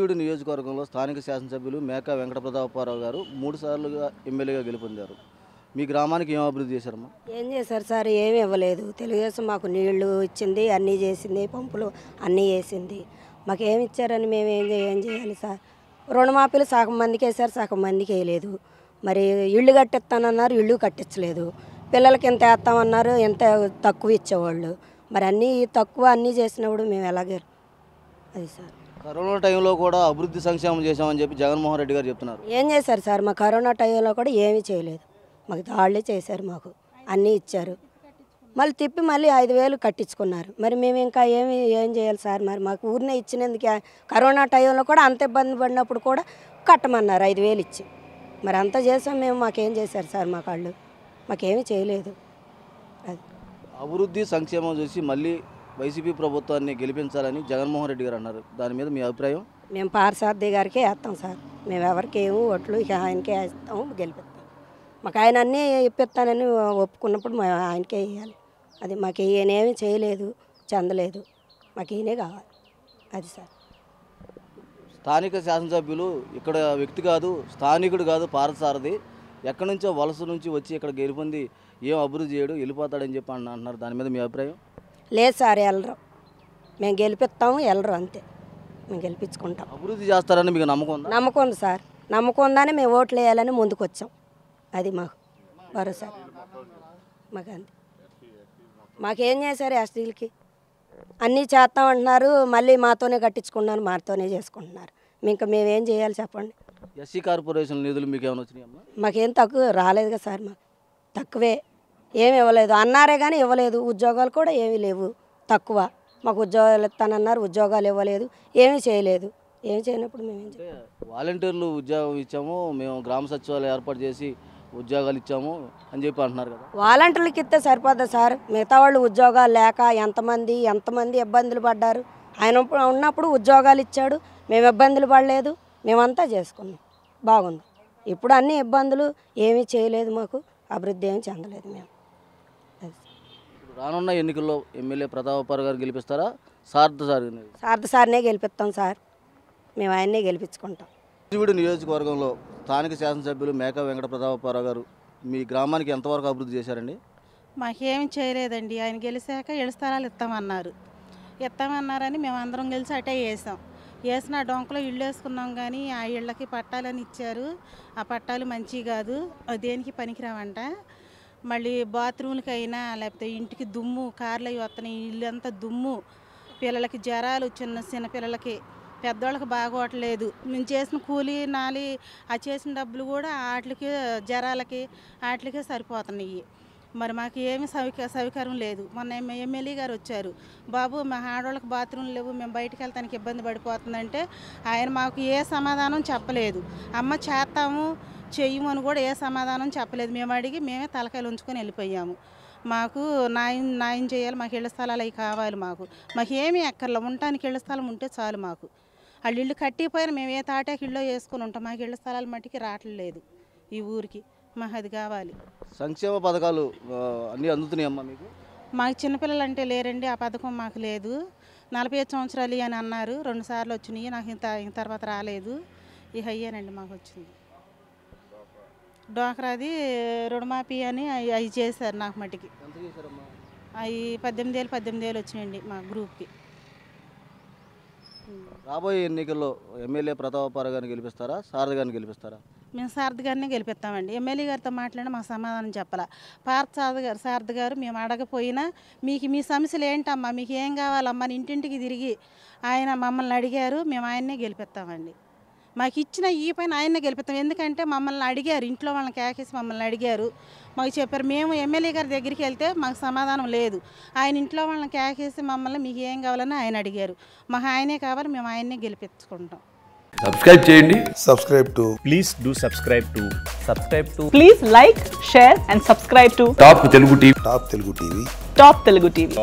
నూజివీడు నియోజకవర్గంలో స్థానిక శాసనసభ్యులు మేకా వెంకటప్రతాపరావు గారు 3 సార్లుగా ఎమ్మెల్యేగా గెలుపొందారు. మీ గ్రామానికి ఏం అభివృద్ధి చేశారమ్మా? ఏం చేశారు సార్? ఏమి ఇవ్వలేదు. తెలుగుదేశం మాకు నీళ్లు ఇచ్చింది, అన్నీ చేసింది, పంపులు అన్నీ వేసింది. మాకు ఏమి ఇచ్చారని మేము ఏం చేయాలి సార్? రుణమాఫీలు సగం మందికి వేసారు, సగం మందికి వేయలేదు. మరి ఇళ్ళు కట్టిస్తానన్నారు, ఇళ్ళు కట్టించలేదు. పిల్లలకి ఎంత వేస్తామన్నారు, ఎంత తక్కువ ఇచ్చేవాళ్ళు. మరి అన్నీ తక్కువ అన్నీ చేసినప్పుడు మేము ఎలాగే అది సార్. కరోనా టైంలో కూడా అభివృద్ధి సంక్షేమం చేశామని చెప్పి జగన్మోహన్ రెడ్డి గారు చెప్తున్నారు. ఏం చేశారు సార్? మా కరోనా టైంలో కూడా ఏమీ చేయలేదు. మాకు దాళ్ళే చేశారు, మాకు అన్నీ ఇచ్చారు. మళ్ళీ తిప్పి మళ్ళీ 5,000 కట్టించుకున్నారు. మరి మేము ఇంకా ఏం చేయాలి సార్? మరి మాకు ఊరినే ఇచ్చినందుకు కరోనా టైంలో కూడా అంత ఇబ్బంది పడినప్పుడు కూడా కట్టమన్నారు 5,000 ఇచ్చి. మరి అంత చేసాం మేము. మాకేం చేశారు సార్? మా కాళ్ళు మాకేమీ చేయలేదు. అది అభివృద్ధి సంక్షేమం చూసి మళ్ళీ వైసీపీ ప్రభుత్వాన్ని గెలిపించాలని జగన్మోహన్ రెడ్డి గారు అన్నారు. దాని మీద మీ అభిప్రాయం? మేము పార్సారథి గారికే వేస్తాం సార్. మేము ఎవరికి ఏమో ఓట్లు ఇక ఆయనకే వేస్తాము, గెలిపిస్తాం. మాకు ఆయన అన్నీ ఇప్పిస్తానని ఒప్పుకున్నప్పుడు మేము ఆయనకే వేయాలి. అది మాకు ఈయనేమీ చేయలేదు, చెందలేదు. మాకు ఈయనే కావాలి. అది సార్. స్థానిక శాసనసభ్యులు ఇక్కడ వ్యక్తి కాదు, స్థానికుడు కాదు, పార్థసారథి ఎక్కడి నుంచో వలస నుంచి వచ్చి ఇక్కడ గెలుపొంది ఏం అభివృద్ధి చేయడు, వెళ్ళిపోతాడని చెప్పి అంటున్నారు. దాని మీద మీ అభిప్రాయం? లేదు సార్, వెళ్ళరు. మేము గెలిపిస్తాము, వెళ్ళరు, అంతే. మేము గెలిపించుకుంటాం. అభివృద్ధి చేస్తారని మీకు నమ్మకం ఉందా? నమ్మకం ఉంది సార్. నమ్మకం ఉందని మేము ఓట్లు వేయాలని ముందుకు వచ్చాం. అది మాకు భరోసా. మాకు అంతే. మాకేం చేశారు? ఎస్టీలకి అన్నీ చేస్తామంటున్నారు, మళ్ళీ మాతోనే కట్టించుకున్నారు, మాతోనే చేసుకుంటున్నారు. ఇంకా మేమేం చేయాలి చెప్పండి? ఎస్సీ కార్పొరేషన్ నిధులు మీకు ఏమైనా వచ్చినాయమ్మా? మాకేం తక్కువ రాలేదు కదా సార్. మాకు తక్కువే, ఏమి ఇవ్వలేదు అన్నారే కానీ ఇవ్వలేదు. ఉద్యోగాలు కూడా ఏమీ లేవు, తక్కువ. మాకు ఉద్యోగాలు ఇస్తానన్నారు, ఉద్యోగాలు ఇవ్వలేదు, ఏమీ చేయలేదు. ఏమి చేయనప్పుడు మేమేం చేయాలి? వాలంటీర్లు ఉద్యోగం ఇచ్చాము, మేము గ్రామ సచివాలయం ఏర్పాటు చేసి ఉద్యోగాలు ఇచ్చాము అని చెప్పి అంటున్నారు కదా. వాలంటీర్లకి ఇస్తే సరిపోద్దా సార్? మిగతా వాళ్ళు ఉద్యోగాలు లేక ఎంతమంది ఇబ్బందులు పడ్డారు. ఆయన ఉన్నప్పుడు ఉద్యోగాలు ఇచ్చాడు, మేము ఇబ్బందులు పడలేదు, మేమంతా చేసుకున్నాం, బాగుంది. ఇప్పుడు అన్ని ఇబ్బందులు, ఏమీ చేయలేదు, మాకు అభివృద్ధి ఏమి చెందలేదు. మేము రానున్న ఎన్నికల్లో ఎమ్మెల్యే ప్రతాపరావు గారు గెలిపిస్తారా, సారథి సార్నే గెలిపిస్తాం సార్. మేము ఆయన్నే గెలిపించుకుంటాం. నూజివీడు నియోజకవర్గంలో స్థానిక శాసనసభ్యులు మేకా వెంకటప్రతాపరావు గారు మీ గ్రామానికి ఎంతవరకు అభివృద్ధి చేశారండి? మాకేమి చేయలేదండి. ఆయన గెలిచాక 7 స్థలాలు ఇస్తామన్నారని మేము అందరం కలిసి అటే వేసిన డొంకలో ఇళ్ళు వేసుకున్నాం. కానీ ఆ ఇళ్ళకి పట్టాలని ఇచ్చారు. ఆ పట్టాలు మంచివి కాదు, దేనికి పనికిరావంట. మళ్ళీ బాత్రూమ్లకి అయినా లేకపోతే ఇంటికి దుమ్ము, కార్లు అవి వస్తున్నాయి, ఇల్లు అంతా దుమ్ము, పిల్లలకి జ్వరాలు, చిన్న పిల్లలకి, పెద్దవాళ్ళకి బాగోట్లేదు. మేము చేసిన కూలీ నాలి ఆ చేసిన డబ్బులు కూడా వాటికి జ్వరాలకి వాటికే సరిపోతున్నాయి. మరి మాకు ఏమి సౌకర్యం లేదు. మొన్న ఎమ్మెల్యే గారు వచ్చారు, బాబు మా ఆడవాళ్ళకి బాత్రూమ్లు లేవు, మేము బయటికి వెళ్తానికి ఇబ్బంది పడిపోతుందంటే ఆయన మాకు ఏ సమాధానం చెప్పలేదు. అమ్మ చేస్తాము చెయ్యమని కూడా ఏ సమాధానం చెప్పలేదు. మేము అడిగి మేమే తలకాయలు ఉంచుకొని వెళ్ళిపోయాము. మాకు న్యాయం చేయాలి, మాకు ఇళ్ల స్థలాలు అవి కావాలి. మాకేమీ ఎక్కర్లా, ఉండటానికి ఇళ్ల స్థలం ఉంటే చాలు. మాకు వాళ్ళు ఇల్లు కట్టిపోయినా మేము ఏ తాటాకి ఇళ్ళో వేసుకొని ఉంటాం. మాకు ఇళ్ల స్థలాలు మట్టికి రావట్లేదు ఈ ఊరికి. మాకు అది కావాలి. సంక్షేమ పథకాలు అన్నీ అందుతున్నాయమ్మా మీకు? మాకు చిన్నపిల్లలు అంటే లేరండి, ఆ పథకం మాకు లేదు. 45 సంవత్సరాలు అని అన్నారు, 2 సార్లు వచ్చినాయి. నాకు ఇంత తర్వాత రాలేదు. ఇక అయ్యానండి మాకు వచ్చింది. డ్వాక్రాది రుణమాఫీ అని అవి చేశారు నాకు మట్టికి. అవి 18,000 వచ్చినాయండి మా గ్రూప్కి. రాబోయే ఎన్నికల్లో ఎమ్మెల్యే ప్రతాపరావు గారిని గెలిపిస్తారా, సారథి గారిని గెలిపిస్తారా? మేము సారథి గారినే గెలిపిస్తామండి. ఎమ్మెల్యే గారితో మాట్లాడి మాకు సమాధానం చెప్పాలా. సారథి గారు మేము అడగపోయినా మీ సమస్యలు ఏంటమ్మా, మీకు ఏం కావాలమ్మా అని ఇంటింటికి తిరిగి ఆయన మమ్మల్ని అడిగారు. మేము ఆయన్నే గెలిపిస్తామండి. మాకు ఇచ్చిన ఈ పైన ఆయన్నే గెలిపిస్తాం. ఎందుకంటే మమ్మల్ని అడిగారు, ఇంట్లో వాళ్ళని కేకేసి మమ్మల్ని అడిగారు, మాకు చెప్పారు. మేము ఎమ్మెల్యే గారి దగ్గరికి వెళ్తే మాకు సమాధానం లేదు. ఆయన ఇంట్లో వాళ్ళని కేకేసి మమ్మల్ని మీకు ఏం కావాలని ఆయన అడిగారు. మాకు ఆయనే కావాలి, మేము ఆయన్నే గెలిపించుకుంటాం. సబ్స్క్రైబ్ చేయండి. Please do subscribe to. Please like, share and subscribe to top Telugu TV. Top Telugu TV.